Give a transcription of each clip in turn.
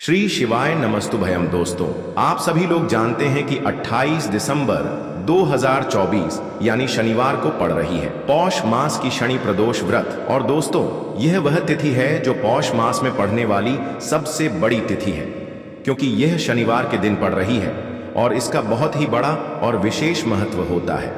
श्री शिवाय नमस्तुभयम। दोस्तों, आप सभी लोग जानते हैं कि 28 दिसंबर 2024 यानी शनिवार को पड़ रही है पौष मास की शनि प्रदोष व्रत। और दोस्तों, यह वह तिथि है जो पौष मास में पड़ने वाली सबसे बड़ी तिथि है, क्योंकि यह शनिवार के दिन पड़ रही है और इसका बहुत ही बड़ा और विशेष महत्व होता है।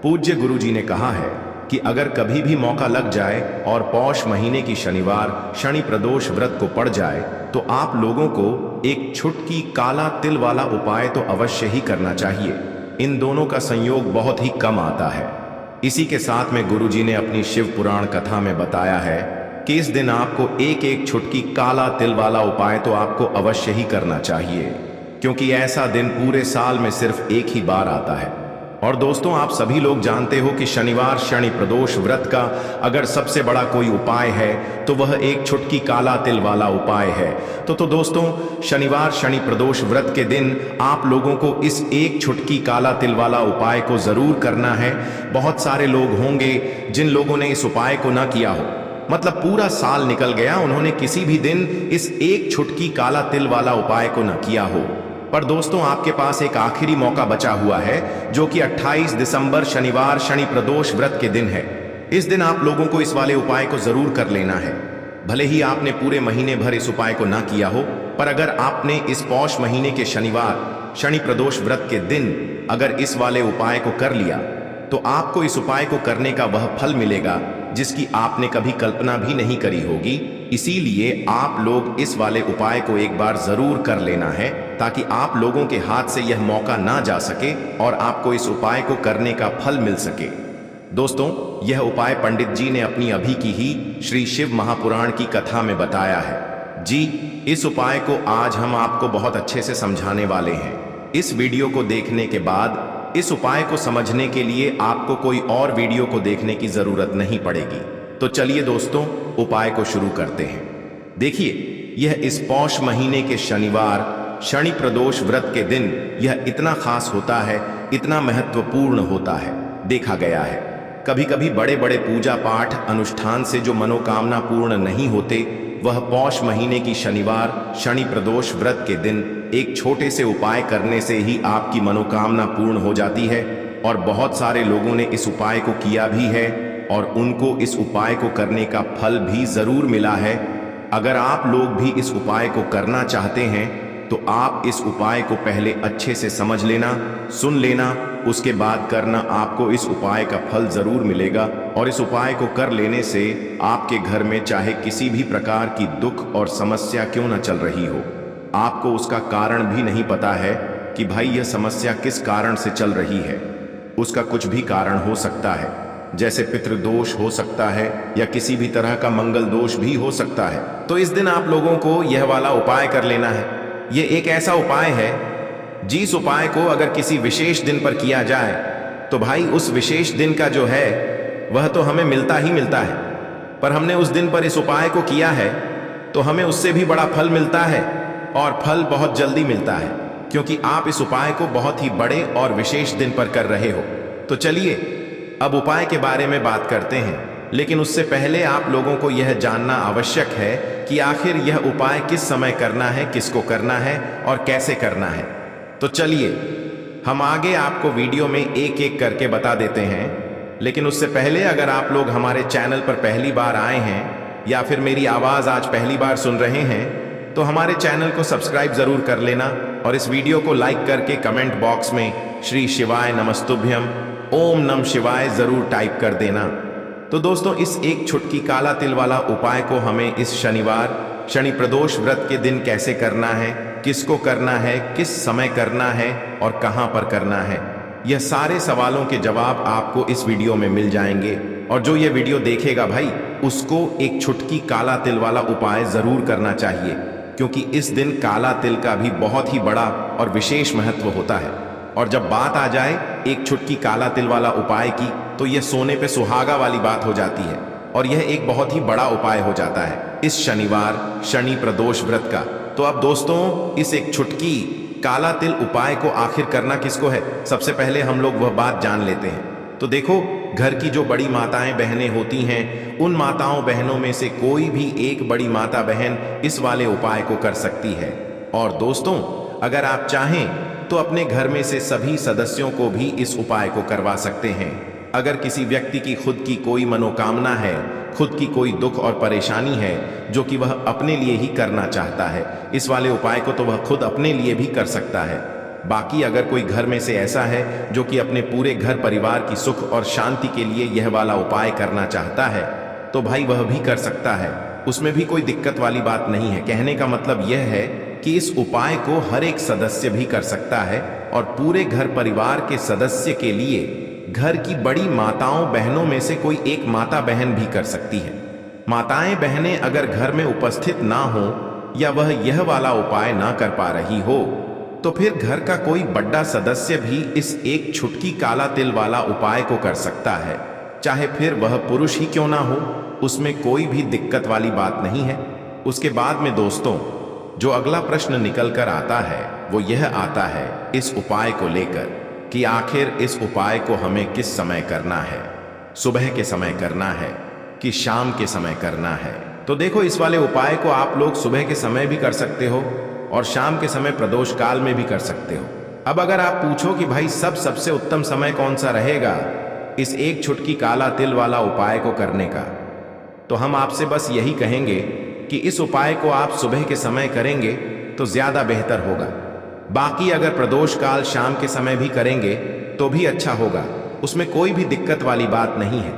पूज्य गुरु जी ने कहा है कि अगर कभी भी मौका लग जाए और पौष महीने की शनिवार शनि प्रदोष व्रत को पड़ जाए तो आप लोगों को एक छुटकी काला तिल वाला उपाय तो अवश्य ही करना चाहिए। इन दोनों का संयोग बहुत ही कम आता है। इसी के साथ में गुरु जी ने अपनी शिव पुराण कथा में बताया है कि इस दिन आपको एक एक छुटकी काला तिल वाला उपाय तो आपको अवश्य ही करना चाहिए, क्योंकि ऐसा दिन पूरे साल में सिर्फ एक ही बार आता है। और दोस्तों, आप सभी लोग जानते हो कि शनिवार शनि प्रदोष व्रत का अगर सबसे बड़ा कोई उपाय है तो वह एक छुटकी काला तिल वाला उपाय है। तो दोस्तों, शनिवार शनि प्रदोष व्रत के दिन आप लोगों को इस एक छुटकी काला तिल वाला उपाय को जरूर करना है। बहुत सारे लोग होंगे जिन लोगों ने इस उपाय को ना किया हो, मतलब पूरा साल निकल गया, उन्होंने किसी भी दिन इस एक छुटकी काला तिल वाला उपाय को ना किया हो। पर दोस्तों, आपके पास एक आखिरी मौका बचा हुआ है, जो कि 28 दिसंबर शनिवार शनि प्रदोष व्रत के दिन है। इस दिन आप लोगों को इस वाले उपाय को जरूर कर लेना है। भले ही आपने पूरे महीने भर इस उपाय को ना किया हो, पर अगर आपने इस पौष महीने के शनिवार शनि प्रदोष व्रत के दिन अगर इस वाले उपाय को कर लिया तो आपको इस उपाय को करने का वह फल मिलेगा जिसकी आपने कभी कल्पना भी नहीं करी होगी। इसीलिए आप लोग इस वाले उपाय को एक बार जरूर कर लेना है, ताकि आप लोगों के हाथ से यह मौका ना जा सके और आपको इस उपाय को करने का फल मिल सके। दोस्तों, यह उपाय पंडित जी ने अपनी अभी की ही श्री शिव महापुराण की कथा में बताया है। जी, इस उपाय को आज हम आपको बहुत अच्छे से समझाने वाले हैं। इस वीडियो को देखने के बाद इस उपाय को समझने के लिए आपको कोई और वीडियो को देखने की जरूरत नहीं पड़ेगी। तो चलिए दोस्तों, उपाय को शुरू करते हैं। देखिए, यह इस पौष महीने के शनिवार शनि प्रदोष व्रत के दिन यह इतना खास होता है, इतना महत्वपूर्ण होता है। देखा गया है कभी कभी बड़े बड़े पूजा पाठ अनुष्ठान से जो मनोकामना पूर्ण नहीं होते, वह पौष महीने की शनिवार शनि प्रदोष व्रत के दिन एक छोटे से उपाय करने से ही आपकी मनोकामना पूर्ण हो जाती है। और बहुत सारे लोगों ने इस उपाय को किया भी है और उनको इस उपाय को करने का फल भी जरूर मिला है। अगर आप लोग भी इस उपाय को करना चाहते हैं तो आप इस उपाय को पहले अच्छे से समझ लेना, सुन लेना, उसके बाद करना। आपको इस उपाय का फल जरूर मिलेगा और इस उपाय को कर लेने से आपके घर में चाहे किसी भी प्रकार की दुख और समस्या क्यों न चल रही हो, आपको उसका कारण भी नहीं पता है कि भाई यह समस्या किस कारण से चल रही है। उसका कुछ भी कारण हो सकता है, जैसे पितृदोष हो सकता है या किसी भी तरह का मंगल दोष भी हो सकता है। तो इस दिन आप लोगों को यह वाला उपाय कर लेना है। यह एक ऐसा उपाय है जिस उपाय को अगर किसी विशेष दिन पर किया जाए तो भाई उस विशेष दिन का जो है वह तो हमें मिलता ही मिलता है। पर हमने उस दिन पर इस उपाय को किया है तो हमें उससे भी बड़ा फल मिलता है, और फल बहुत जल्दी मिलता है, क्योंकि आप इस उपाय को बहुत ही बड़े और विशेष दिन पर कर रहे हो। तो चलिए अब उपाय के बारे में बात करते हैं, लेकिन उससे पहले आप लोगों को यह जानना आवश्यक है कि आखिर यह उपाय किस समय करना है, किसको करना है और कैसे करना है। तो चलिए हम आगे आपको वीडियो में एक एक करके बता देते हैं। लेकिन उससे पहले अगर आप लोग हमारे चैनल पर पहली बार आए हैं या फिर मेरी आवाज़ आज पहली बार सुन रहे हैं तो हमारे चैनल को सब्सक्राइब जरूर कर लेना और इस वीडियो को लाइक करके कमेंट बॉक्स में श्री शिवाय नमस्तुभ्यम ओम नम शिवाय जरूर टाइप कर देना। तो दोस्तों, इस एक छुटकी काला तिल वाला उपाय को हमें इस शनिवार शनि प्रदोष व्रत के दिन कैसे करना है, किसको करना है, किस समय करना है और कहां पर करना है, यह सारे सवालों के जवाब आपको इस वीडियो में मिल जाएंगे। और जो ये वीडियो देखेगा भाई, उसको एक छुटकी काला तिल वाला उपाय जरूर करना चाहिए, क्योंकि इस दिन काला तिल का भी बहुत ही बड़ा और विशेष महत्व होता है। और जब बात आ जाए एक छुटकी काला तिल वाला उपाय की, तो यह सोने पे सुहागा वाली बात हो जाती है और यह एक बहुत ही बड़ा उपाय हो जाता है इस शनिवार शनि प्रदोष व्रत का। तो अब दोस्तों, इस एक छुटकी काला तिल उपाय को आखिर करना किसको है, सबसे पहले हम लोग वह बात जान लेते हैं। तो देखो, घर की जो बड़ी माताएं बहनें होती हैं, उन माताओं बहनों में से कोई भी एक बड़ी माता बहन इस वाले उपाय को कर सकती है। और दोस्तों, अगर आप चाहें तो अपने घर में से सभी सदस्यों को भी इस उपाय को करवा सकते हैं। अगर किसी व्यक्ति की खुद की कोई मनोकामना है, खुद की कोई दुख और परेशानी है जो कि वह अपने लिए ही करना चाहता है, इस वाले उपाय को तो वह खुद अपने लिए भी कर सकता है। बाकी अगर कोई घर में से ऐसा है जो कि अपने पूरे घर परिवार की सुख और शांति के लिए यह वाला उपाय करना चाहता है, तो भाई वह भी कर सकता है, उसमें भी कोई दिक्कत वाली बात नहीं है। कहने का मतलब यह है कि इस उपाय को हर एक सदस्य भी कर सकता है और पूरे घर परिवार के सदस्य के लिए घर की बड़ी माताओं बहनों में से कोई एक माता बहन भी कर सकती है। माताएं बहनें अगर घर में उपस्थित ना हो या वह यह वाला उपाय ना कर पा रही हो, तो फिर घर का कोई बड़ा सदस्य भी इस एक छुटकी काला तिल वाला उपाय को कर सकता है, चाहे फिर वह पुरुष ही क्यों ना हो, उसमें कोई भी दिक्कत वाली बात नहीं है। उसके बाद में दोस्तों, जो अगला प्रश्न निकल कर आता है वो यह आता है इस उपाय को लेकर कि आखिर इस उपाय को हमें किस समय करना है, सुबह के समय करना है कि शाम के समय करना है। तो देखो, इस वाले उपाय को आप लोग सुबह के समय भी कर सकते हो और शाम के समय प्रदोष काल में भी कर सकते हो। अब अगर आप पूछो कि भाई सबसे उत्तम समय कौन सा रहेगा इस एक छुटकी काला तिल वाला उपाय को करने का, तो हम आपसे बस यही कहेंगे कि इस उपाय को आप सुबह के समय करेंगे तो ज्यादा बेहतर होगा। बाकी अगर प्रदोष काल शाम के समय भी करेंगे तो भी अच्छा होगा, उसमें कोई भी दिक्कत वाली बात नहीं है।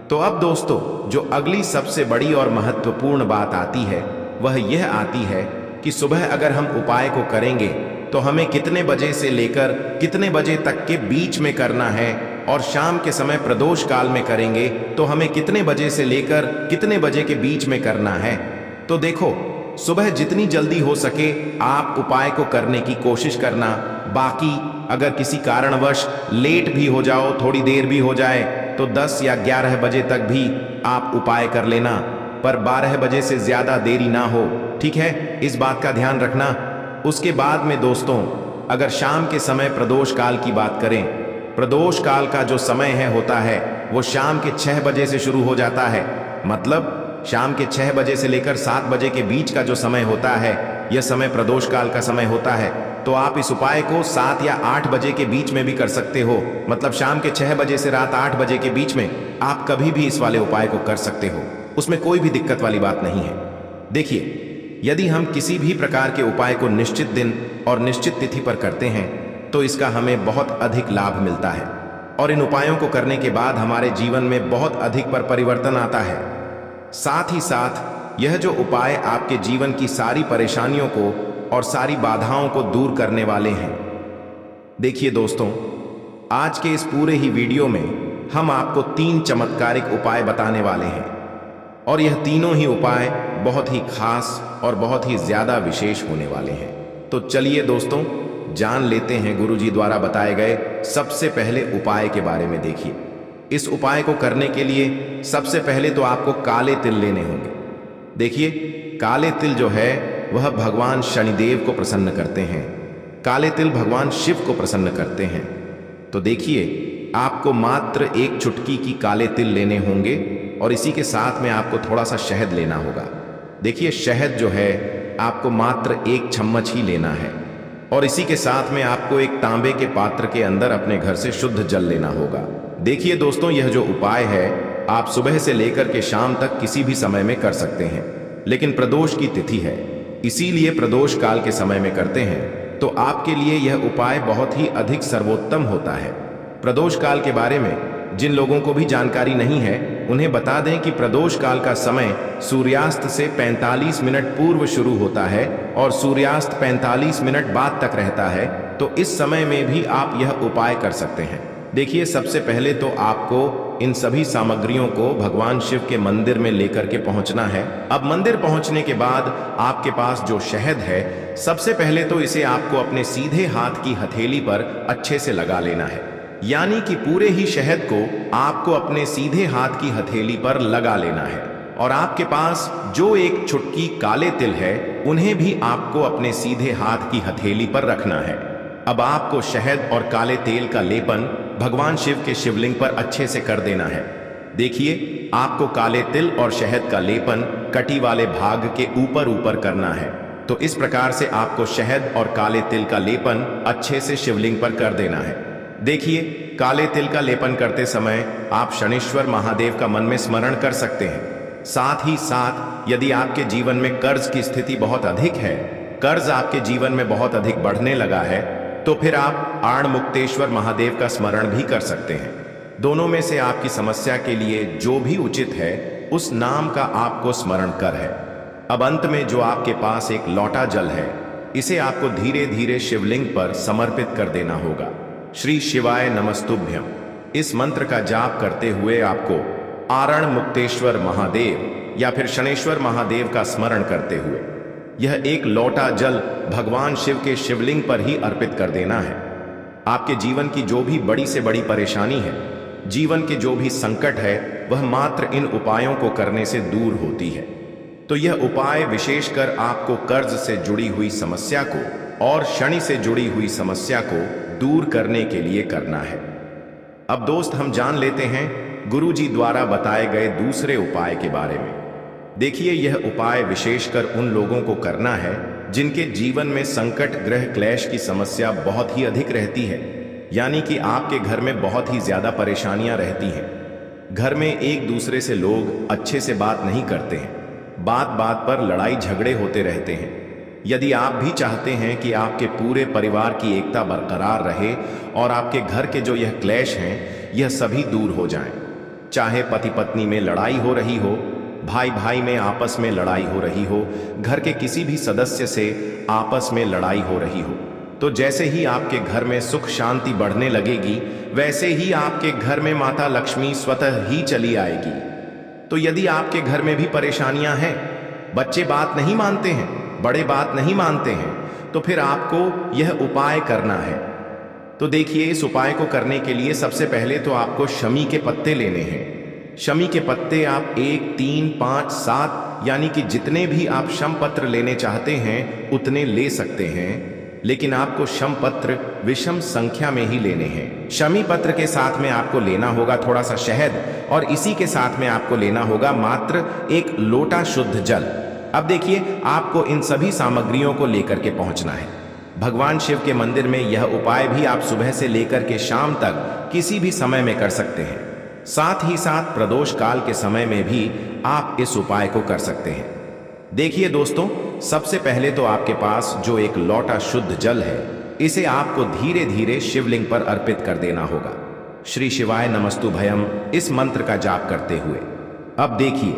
तो अब दोस्तों, जो अगली सबसे बड़ी और महत्वपूर्ण बात आती है वह यह आती है कि सुबह अगर हम उपाय को करेंगे तो हमें कितने बजे से लेकर कितने बजे तक के बीच में करना है, और शाम के समय प्रदोष काल में करेंगे तो हमें कितने बजे से लेकर कितने बजे के बीच में करना है। तो देखो, सुबह जितनी जल्दी हो सके आप उपाय को करने की कोशिश करना। बाकी अगर किसी कारणवश लेट भी हो जाओ, थोड़ी देर भी हो जाए, तो 10 या 11 बजे तक भी आप उपाय कर लेना, पर 12 बजे से ज्यादा देरी ना हो, ठीक है? इस बात का ध्यान रखना। उसके बाद में दोस्तों, अगर शाम के समय प्रदोष काल की बात करें, प्रदोष काल का जो समय होता है वो शाम के 6 बजे से शुरू हो जाता है। मतलब शाम के 6 बजे से लेकर 7 बजे के बीच का जो समय होता है, यह समय प्रदोष काल का समय होता है। तो आप इस उपाय को 7 या 8 बजे के बीच में भी कर सकते हो। मतलब शाम के 6 बजे से रात 8 बजे के बीच में आप कभी भी इस वाले उपाय को कर सकते हो, उसमें कोई भी दिक्कत वाली बात नहीं है। देखिए, यदि हम किसी भी प्रकार के उपाय को निश्चित दिन और निश्चित तिथि पर करते हैं तो इसका हमें बहुत अधिक लाभ मिलता है, और इन उपायों को करने के बाद हमारे जीवन में बहुत अधिक परिवर्तन आता है। साथ ही साथ यह जो उपाय आपके जीवन की सारी परेशानियों को और सारी बाधाओं को दूर करने वाले हैं। देखिए दोस्तों, आज के इस पूरे ही वीडियो में हम आपको 3 चमत्कारिक उपाय बताने वाले हैं, और यह तीनों ही उपाय बहुत ही खास और बहुत ही ज्यादा विशेष होने वाले हैं। तो चलिए दोस्तों, जान लेते हैं गुरुजी द्वारा बताए गए सबसे पहले उपाय के बारे में। देखिए, इस उपाय को करने के लिए सबसे पहले तो आपको काले तिल लेने होंगे। देखिए, काले तिल जो है वह भगवान शनिदेव को प्रसन्न करते हैं, काले तिल भगवान शिव को प्रसन्न करते हैं। तो देखिए, आपको मात्र एक चुटकी की काले तिल लेने होंगे और इसी के साथ में आपको थोड़ा सा शहद लेना होगा। देखिए, शहद जो है आपको मात्र 1 चम्मच ही लेना है, और इसी के साथ में आपको एक तांबे के पात्र के अंदर अपने घर से शुद्ध जल लेना होगा। देखिए दोस्तों, यह जो उपाय है आप सुबह से लेकर के शाम तक किसी भी समय में कर सकते हैं, लेकिन प्रदोष की तिथि है इसीलिए प्रदोष काल के समय में करते हैं। तो आपके लिए यह उपाय बहुत ही अधिक सर्वोत्तम होता है। प्रदोष काल के बारे में जिन लोगों को भी जानकारी नहीं है उन्हें बता दें कि प्रदोष काल का समय सूर्यास्त से 45 मिनट पूर्व शुरू होता है और सूर्यास्त 45 मिनट बाद तक रहता है। तो इस समय में भी आप यह उपाय कर सकते हैं। देखिए, सबसे पहले तो आपको इन सभी सामग्रियों को भगवान शिव के मंदिर में लेकर के पहुंचना है। अब मंदिर पहुंचने के बाद आपके पास जो शहद है, सबसे पहले तो इसे आपको अपने सीधे हाथ की हथेली पर अच्छे से लगा लेना है। यानी कि पूरे ही शहद को आपको अपने सीधे हाथ की हथेली पर लगा लेना है, और आपके पास जो एक चुटकी काले तिल है उन्हें भी आपको अपने सीधे हाथ की हथेली पर रखना है। अब आपको शहद और काले तेल का लेपन भगवान शिव के शिवलिंग पर अच्छे से कर देना है। देखिए, आपको काले तिल और शहद का लेपन कटी वाले भाग के ऊपर ऊपर करना है। तो इस प्रकार से आपको शहद और काले तिल का लेपन अच्छे से शिवलिंग पर कर देना है। देखिए, काले तिल का लेपन करते समय आप शनेश्वर महादेव का मन में स्मरण कर सकते हैं। साथ ही साथ यदि आपके जीवन में कर्ज की स्थिति बहुत अधिक है, कर्ज आपके जीवन में बहुत अधिक बढ़ने लगा है, तो फिर आप आड़मुक्तेश्वर महादेव का स्मरण भी कर सकते हैं। दोनों में से आपकी समस्या के लिए जो भी उचित है उस नाम का आपको स्मरण कर है। अब अंत में जो आपके पास एक लोटा जल है, इसे आपको धीरे धीरे शिवलिंग पर समर्पित कर देना होगा। श्री शिवाय नमस्तुभ्यम इस मंत्र का जाप करते हुए आपको आरण मुक्तेश्वर महादेव या फिर शनेश्वर महादेव का स्मरण करते हुए यह एक लोटा जल भगवान शिव के शिवलिंग पर ही अर्पित कर देना है। आपके जीवन की जो भी बड़ी से बड़ी परेशानी है, जीवन के जो भी संकट है, वह मात्र इन उपायों को करने से दूर होती है। तो यह उपाय विशेषकर आपको कर्ज से जुड़ी हुई समस्या को और शनि से जुड़ी हुई समस्या को दूर करने के लिए करना है। अब दोस्त, हम जान लेते हैं गुरुजी द्वारा बताए गए दूसरे उपाय के बारे में। देखिए, यह उपाय विशेषकर उन लोगों को करना है जिनके जीवन में संकट, ग्रह क्लेश की समस्या बहुत ही अधिक रहती है, यानी कि आपके घर में बहुत ही ज्यादा परेशानियां रहती हैं। घर में एक दूसरे से लोग अच्छे से बात नहीं करते हैं, बात बात पर लड़ाई झगड़े होते रहते हैं। यदि आप भी चाहते हैं कि आपके पूरे परिवार की एकता बरकरार रहे और आपके घर के जो यह क्लेश हैं यह सभी दूर हो जाएं, चाहे पति पत्नी में लड़ाई हो रही हो, भाई भाई में आपस में लड़ाई हो रही हो, घर के किसी भी सदस्य से आपस में लड़ाई हो रही हो, तो जैसे ही आपके घर में सुख शांति बढ़ने लगेगी, वैसे ही आपके घर में माता लक्ष्मी स्वतः ही चली आएगी। तो यदि आपके घर में भी परेशानियां हैं, बच्चे बात नहीं मानते हैं, बड़े बात नहीं मानते हैं, तो फिर आपको यह उपाय करना है। तो देखिए, इस उपाय को करने के लिए सबसे पहले तो आपको शमी के पत्ते लेने हैं। शमी के पत्ते आप 1, 3, 5, 7 यानी कि जितने भी आप शम पत्र लेने चाहते हैं उतने ले सकते हैं, लेकिन आपको शम पत्र विषम संख्या में ही लेने हैं। शमी पत्र के साथ में आपको लेना होगा थोड़ा सा शहद और इसी के साथ में आपको लेना होगा मात्र एक लोटा शुद्ध जल। अब देखिए, आपको इन सभी सामग्रियों को लेकर के पहुंचना है। भगवान शिव के मंदिर में यह उपाय भी आप सुबह से लेकर के शाम तक किसी भी समय में कर सकते हैं। साथ ही साथ प्रदोष काल के समय में भी आप इस उपाय को कर सकते हैं। देखिए दोस्तों, सबसे पहले तो आपके पास जो एक लोटा शुद्ध जल है, इसे आपको धीरे धीरे शिवलिंग पर अर्पित कर देना होगा। श्री शिवाय नमस्तुभयम इस मंत्र का जाप करते हुए। अब देखिए,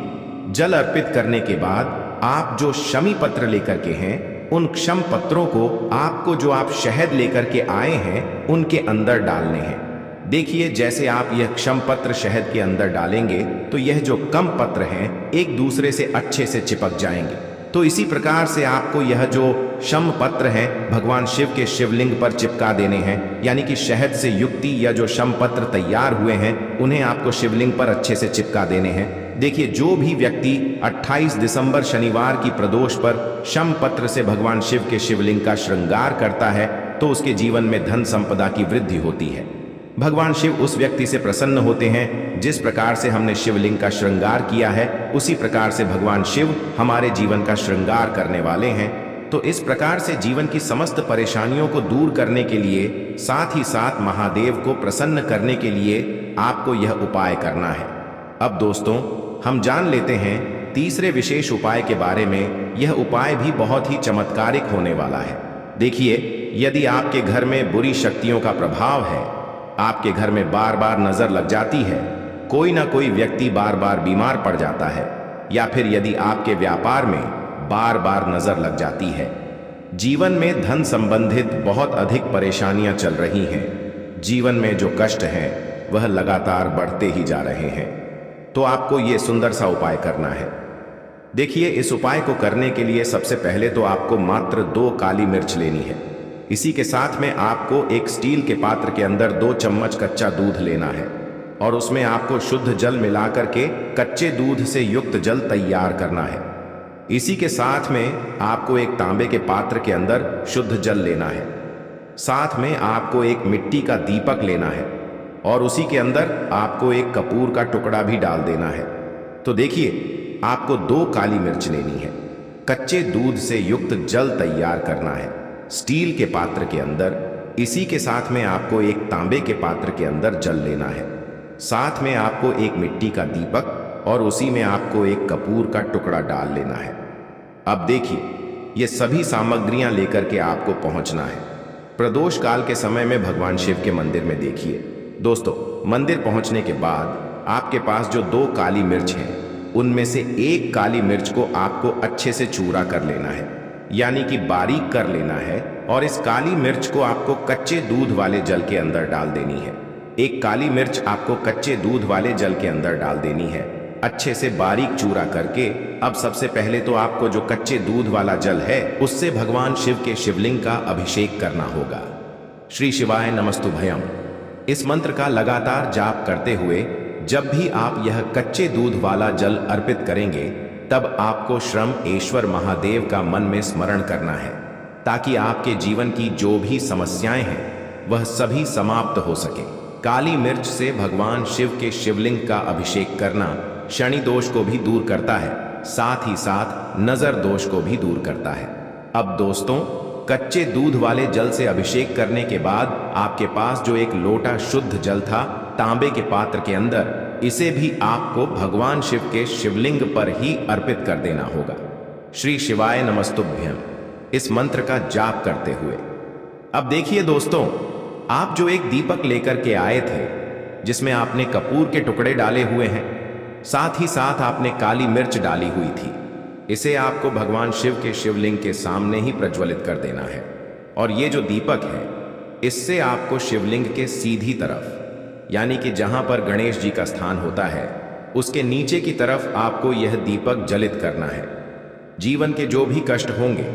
जल अर्पित करने के बाद आप जो शमी पत्र लेकर के हैं, उन क्षम पत्रों को आपको जो आप शहद लेकर के आए हैं उनके अंदर डालने हैं। देखिए, जैसे आप यह क्षम पत्र शहद के अंदर डालेंगे तो यह जो कम पत्र हैं एक दूसरे से अच्छे से चिपक जाएंगे। तो इसी प्रकार से आपको यह जो शम पत्र हैं भगवान शिव के शिवलिंग पर चिपका देने हैं, यानी कि शहद से युक्ति या जो शम पत्र तैयार हुए हैं उन्हें आपको शिवलिंग पर अच्छे से चिपका देने हैं। देखिए, जो भी व्यक्ति 28 दिसंबर शनिवार की प्रदोष पर शम पत्र से भगवान शिव के शिवलिंग का श्रृंगार करता है तो उसके जीवन में धन संपदा की वृद्धि होती है। भगवान शिव उस व्यक्ति से प्रसन्न होते हैं। जिस प्रकार से हमने शिवलिंग का श्रृंगार किया है उसी प्रकार से भगवान शिव हमारे जीवन का श्रृंगार करने वाले हैं। तो इस प्रकार से जीवन की समस्त परेशानियों को दूर करने के लिए, साथ ही साथ महादेव को प्रसन्न करने के लिए आपको यह उपाय करना है। अब दोस्तों, हम जान लेते हैं तीसरे विशेष उपाय के बारे में। यह उपाय भी बहुत ही चमत्कारिक होने वाला है। देखिए, यदि आपके घर में बुरी शक्तियों का प्रभाव है, आपके घर में बार बार नजर लग जाती है, कोई ना कोई व्यक्ति बार बार बीमार पड़ जाता है, या फिर यदि आपके व्यापार में बार बार नजर लग जाती है, जीवन में धन संबंधित बहुत अधिक परेशानियां चल रही हैं, जीवन में जो कष्ट हैं वह लगातार बढ़ते ही जा रहे हैं, तो आपको ये सुंदर सा उपाय करना है। देखिए, इस उपाय को करने के लिए सबसे पहले तो आपको मात्र 2 काली मिर्च लेनी है। इसी के साथ में आपको एक स्टील के पात्र के अंदर 2 चम्मच कच्चा दूध लेना है और उसमें आपको शुद्ध जल मिलाकर के कच्चे दूध से युक्त जल तैयार करना है। इसी के साथ में आपको एक तांबे के पात्र के अंदर शुद्ध जल लेना है। साथ में आपको एक मिट्टी का दीपक लेना है और उसी के अंदर आपको एक कपूर का टुकड़ा भी डाल देना है। तो देखिए, आपको 2 काली मिर्च लेनी है। कच्चे दूध से युक्त जल तैयार करना है स्टील के पात्र के अंदर। इसी के साथ में आपको एक तांबे के पात्र के अंदर जल लेना है। साथ में आपको एक मिट्टी का दीपक और उसी में आपको एक कपूर का टुकड़ा डाल लेना है। अब देखिए, ये सभी सामग्रियां लेकर के आपको पहुंचना है प्रदोष काल के समय में भगवान शिव के मंदिर में। देखिए दोस्तों, मंदिर पहुंचने के बाद आपके पास जो 2 काली मिर्च हैं, उनमें से एक काली मिर्च को आपको अच्छे से चूरा कर लेना है, यानी कि बारीक कर लेना है। और इस काली मिर्च को आपको कच्चे दूध वाले जल के अंदर डाल देनी है। एक काली मिर्च आपको कच्चे दूध वाले जल के अंदर डाल देनी है, अच्छे से बारीक चूरा करके। अब सबसे पहले तो आपको जो कच्चे दूध वाला जल है, उससे भगवान शिव के शिवलिंग का अभिषेक करना होगा। श्री शिवाय नमस्तुभयम इस मंत्र का लगातार जाप करते हुए जब भी आप यह कच्चे दूध वाला जल अर्पित करेंगे, तब आपको श्रम ईश्वर महादेव का मन में स्मरण करना है, ताकि आपके जीवन की जो भी समस्याएं हैं वह सभी समाप्त हो सके। काली मिर्च से भगवान शिव के शिवलिंग का अभिषेक करना शनि दोष को भी दूर करता है, साथ ही साथ नजर दोष को भी दूर करता है। अब दोस्तों, कच्चे दूध वाले जल से अभिषेक करने के बाद आपके पास जो एक लोटा शुद्ध जल था तांबे के पात्र के अंदर, इसे भी आपको भगवान शिव के शिवलिंग पर ही अर्पित कर देना होगा। श्री शिवाय नमस्तुभ्यम इस मंत्र का जाप करते हुए। अब देखिए दोस्तों, आप जो एक दीपक लेकर के आए थे, जिसमें आपने कपूर के टुकड़े डाले हुए हैं, साथ ही साथ आपने काली मिर्च डाली हुई थी, इसे आपको भगवान शिव के शिवलिंग के सामने ही प्रज्वलित कर देना है। और ये जो दीपक है, इससे आपको शिवलिंग के सीधी तरफ, यानी कि जहां पर गणेश जी का स्थान होता है, उसके नीचे की तरफ आपको यह दीपक जलित करना है। जीवन के जो भी कष्ट होंगे,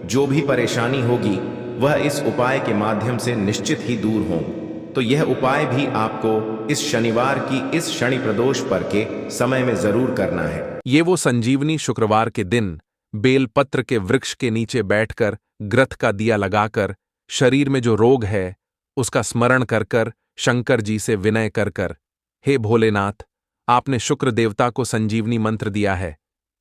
जो भी परेशानी होगी, वह इस उपाय के माध्यम से निश्चित ही दूर होंगे। तो यह उपाय भी आपको इस शनिवार की इस शनि प्रदोष पर के समय में जरूर करना है। ये वो संजीवनी शुक्रवार के दिन बेलपत्र के वृक्ष के नीचे बैठकर ग्रथ का दिया लगाकर शरीर में जो रोग है उसका स्मरण कर कर शंकर जी से विनय कर कर, हे भोलेनाथ, आपने शुक्र देवता को संजीवनी मंत्र दिया है,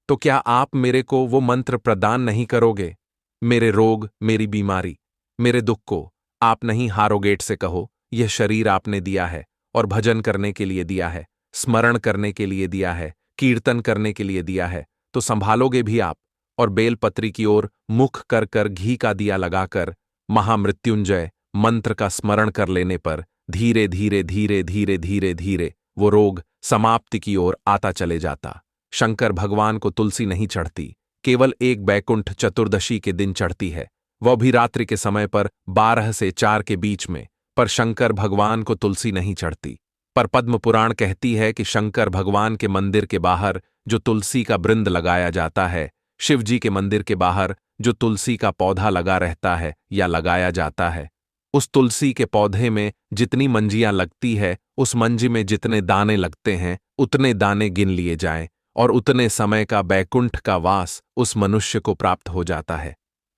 तो क्या आप मेरे को वो मंत्र प्रदान नहीं करोगे? मेरे रोग, मेरी बीमारी, मेरे दुख को आप नहीं हारोगेट से कहो, यह शरीर आपने दिया है और भजन करने के लिए दिया है, स्मरण करने के लिए दिया है, कीर्तन करने के लिए दिया है, तो संभालोगे भी आप। और बेलपत्री की ओर मुख कर कर घी का दिया लगाकर महामृत्युंजय मंत्र का स्मरण कर लेने पर धीरे धीरे धीरे धीरे धीरे धीरे वो रोग समाप्ति की ओर आता चले जाता। शंकर भगवान को तुलसी नहीं चढ़ती, केवल एक बैकुंठ चतुर्दशी के दिन चढ़ती है, वह भी रात्रि के समय पर 12 से 4 के बीच में। पर शंकर भगवान को तुलसी नहीं चढ़ती। पर पद्म पुराण कहती है कि शंकर भगवान के मंदिर के बाहर जो तुलसी का वृंद लगाया जाता है, शिव जी के मंदिर के बाहर जो तुलसी का पौधा लगा रहता है या लगाया जाता है, उस तुलसी के पौधे में जितनी मंजियां लगती है, उस मंजी में जितने दाने लगते हैं, उतने दाने गिन लिए जाएं और उतने समय का बैकुंठ का वास उस मनुष्य को प्राप्त हो जाता है।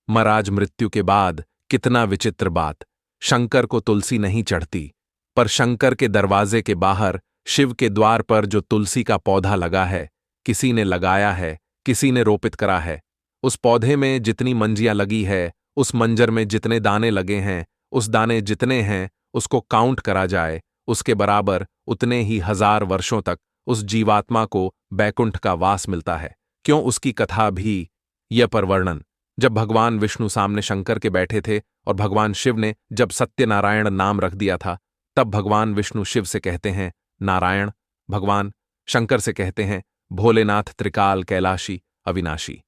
महाराज मृत्यु के बाद कितना विचित्र बात, शंकर को तुलसी नहीं चढ़ती, पर शंकर के दरवाजे के बाहर शिव के द्वार पर जो तुलसी का पौधा लगा है, किसी ने लगाया है, किसी ने रोपित करा है, उस पौधे में जितनी मंजियां लगी है, उस मंजर में जितने दाने लगे हैं, उस दाने जितने हैं उसको काउंट करा जाए, उसके बराबर उतने ही 1000 वर्षों तक उस जीवात्मा को बैकुंठ का वास मिलता है। क्यों उसकी कथा भी यह पर वर्णन। जब भगवान विष्णु सामने शंकर के बैठे थे और भगवान शिव ने जब सत्यनारायण नाम रख दिया था, तब भगवान विष्णु शिव से कहते हैं नारायण, भगवान शंकर से कहते हैं भोलेनाथ त्रिकाल कैलाशी अविनाशी।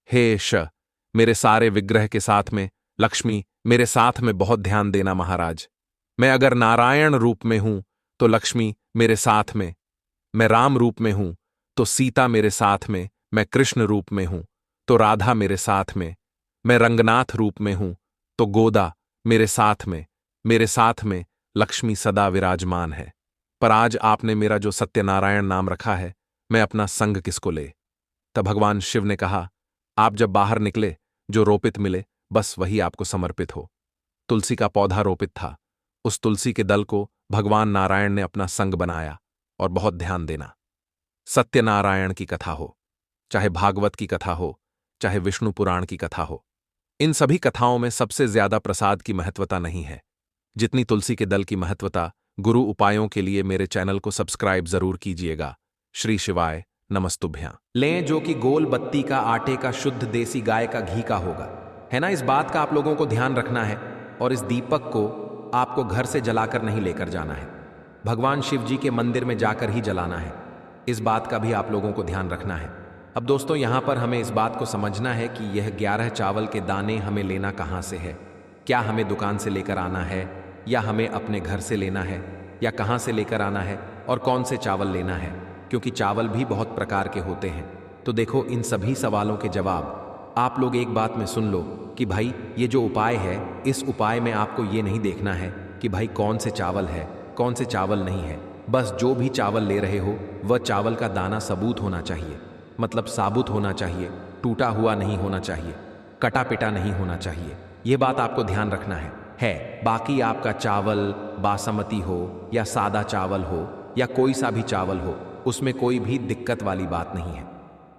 हे श, मेरे सारे विग्रह के साथ में लक्ष्मी मेरे साथ में बहुत ध्यान देना महाराज। मैं अगर नारायण रूप में हूं तो लक्ष्मी मेरे साथ में, मैं राम रूप में हूं तो सीता मेरे साथ में, मैं कृष्ण रूप में हूं तो राधा मेरे साथ में, मैं रंगनाथ रूप में हूं तो गोदा मेरे साथ में लक्ष्मी सदा विराजमान है। पर आज आपने मेरा जो सत्यनारायण नाम रखा है, मैं अपना संग किसको ले। तब भगवान शिव ने कहा, आप जब बाहर निकले जो रोपित मिले बस वही आपको समर्पित हो। तुलसी का पौधा रोपित था, उस तुलसी के दल को भगवान नारायण ने अपना संग बनाया। और बहुत ध्यान देना, सत्यनारायण की कथा हो, चाहे भागवत की कथा हो, चाहे विष्णु पुराण की कथा हो। इन सभी कथाओं में सबसे ज्यादा प्रसाद की महत्वता नहीं है जितनी तुलसी के दल की महत्वता। गुरु उपायों के लिए मेरे चैनल को सब्सक्राइब जरूर कीजिएगा। श्री शिवाय नमस्तुभ्यां। लें जो कि गोल बत्ती का आटे का शुद्ध देसी गाय का घी का होगा, है ना। इस बात का आप लोगों को ध्यान रखना है। और इस दीपक को आपको घर से जलाकर नहीं लेकर जाना है, भगवान शिव जी के मंदिर में जाकर ही जलाना है। इस बात का भी आप लोगों को ध्यान रखना है। अब दोस्तों यहाँ पर हमें इस बात को समझना है कि यह 11 चावल के दाने हमें लेना कहाँ से है। क्या हमें दुकान से लेकर आना है या हमें अपने घर से लेना है, या कहाँ से लेकर आना है और कौन से चावल लेना है, क्योंकि चावल भी बहुत प्रकार के होते हैं। तो देखो, इन सभी सवालों के जवाब आप लोग एक बात में सुन लो कि भाई ये जो उपाय है, इस उपाय में आपको ये नहीं देखना है कि भाई कौन से चावल है कौन से चावल नहीं है। बस जो भी चावल ले रहे हो वह चावल का दाना सबूत होना चाहिए, मतलब साबुत होना चाहिए, टूटा हुआ नहीं होना चाहिए, कटा पिटा नहीं होना चाहिए। ये बात आपको ध्यान रखना है। बाकी आपका चावल बासमती हो या सादा चावल हो या कोई सा भी चावल हो, उसमें कोई भी दिक्कत वाली बात नहीं है।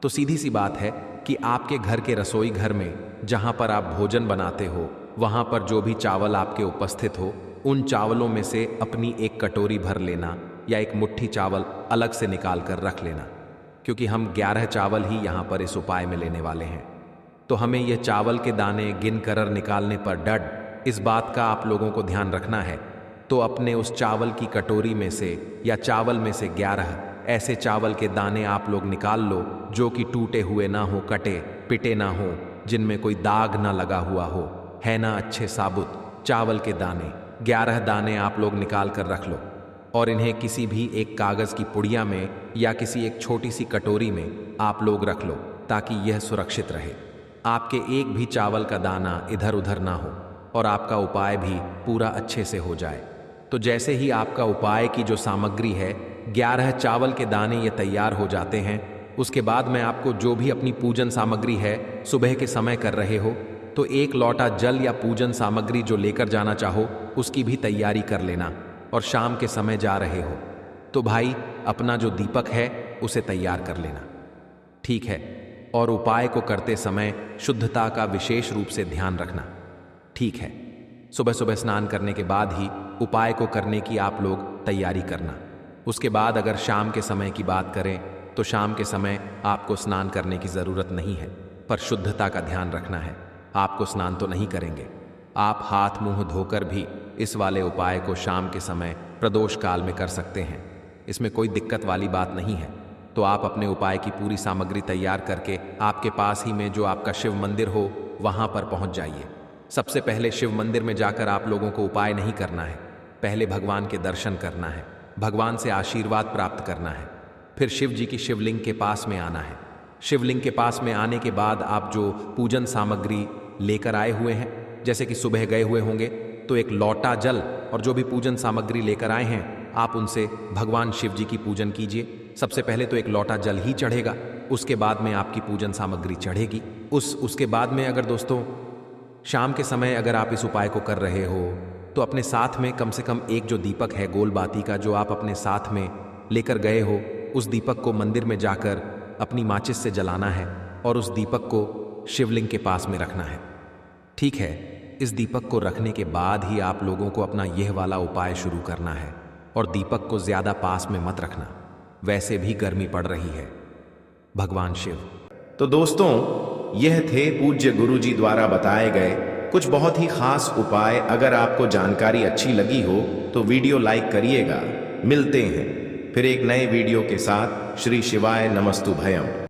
तो सीधी सी बात है कि आपके घर के रसोई घर में जहां पर आप भोजन बनाते हो, वहां पर जो भी चावल आपके उपस्थित हो, उन चावलों में से अपनी एक कटोरी भर लेना या एक मुट्ठी चावल अलग से निकाल कर रख लेना, क्योंकि हम 11 चावल ही यहाँ पर इस उपाय में लेने वाले हैं। तो हमें यह चावल के दाने गिन कर निकालने पर डड इस बात का आप लोगों को ध्यान रखना है। तो अपने उस चावल की कटोरी में से या चावल में से 11 ऐसे चावल के दाने आप लोग निकाल लो जो कि टूटे हुए ना हो, कटे पिटे ना हो, जिनमें कोई दाग ना लगा हुआ हो, है ना। अच्छे साबुत चावल के दाने 11 दाने आप लोग निकाल कर रख लो और इन्हें किसी भी एक कागज की पुड़िया में या किसी एक छोटी सी कटोरी में आप लोग रख लो, ताकि यह सुरक्षित रहे। आपके एक भी चावल का दाना इधर उधर ना हो और आपका उपाय भी पूरा अच्छे से हो जाए। तो जैसे ही आपका उपाय की जो सामग्री है, 11 चावल के दाने ये तैयार हो जाते हैं, उसके बाद मैं आपको जो भी अपनी पूजन सामग्री है सुबह के समय कर रहे हो, तो 1 लोटा जल या पूजन सामग्री जो लेकर जाना चाहो उसकी भी तैयारी कर लेना। और शाम के समय जा रहे हो तो भाई अपना जो दीपक है उसे तैयार कर लेना, ठीक है। और उपाय को करते समय शुद्धता का विशेष रूप से ध्यान रखना, ठीक है। सुबह सुबह स्नान करने के बाद ही उपाय को करने की आप लोग तैयारी करना। उसके बाद अगर शाम के समय की बात करें तो शाम के समय आपको स्नान करने की ज़रूरत नहीं है, पर शुद्धता का ध्यान रखना है। आपको स्नान तो नहीं करेंगे, आप हाथ मुंह धोकर भी इस वाले उपाय को शाम के समय प्रदोष काल में कर सकते हैं। इसमें कोई दिक्कत वाली बात नहीं है। तो आप अपने उपाय की पूरी सामग्री तैयार करके आपके पास ही में जो आपका शिव मंदिर हो वहां पर पहुंच जाइए। सबसे पहले शिव मंदिर में जाकर आप लोगों को उपाय नहीं करना है, पहले भगवान के दर्शन करना है, भगवान से आशीर्वाद प्राप्त करना है। फिर शिव जी की शिवलिंग के पास में आना है। शिवलिंग के पास में आने के बाद आप जो पूजन सामग्री लेकर आए हुए हैं, जैसे कि सुबह गए हुए होंगे तो 1 लोटा जल और जो भी पूजन सामग्री लेकर आए हैं आप उनसे भगवान शिव जी की पूजन कीजिए। सबसे पहले तो 1 लोटा जल ही चढ़ेगा, उसके बाद में आपकी पूजन सामग्री चढ़ेगी। उसके बाद में अगर दोस्तों शाम के समय अगर आप इस उपाय को कर रहे हो तो अपने साथ में कम से कम एक जो दीपक है गोल बाती का, जो आप अपने साथ में लेकर गए हो, उस दीपक को मंदिर में जाकर अपनी माचिस से जलाना है और उस दीपक को शिवलिंग के पास में रखना है, ठीक है। इस दीपक को रखने के बाद ही आप लोगों को अपना यह वाला उपाय शुरू करना है और दीपक को ज्यादा पास में मत रखना, वैसे भी गर्मी पड़ रही है। भगवान शिव। तो दोस्तों, यह थे पूज्य गुरुजी द्वारा बताए गए कुछ बहुत ही खास उपाय। अगर आपको जानकारी अच्छी लगी हो तो वीडियो लाइक करिएगा। मिलते हैं फिर एक नए वीडियो के साथ। श्री शिवाय नमस्तुभयम।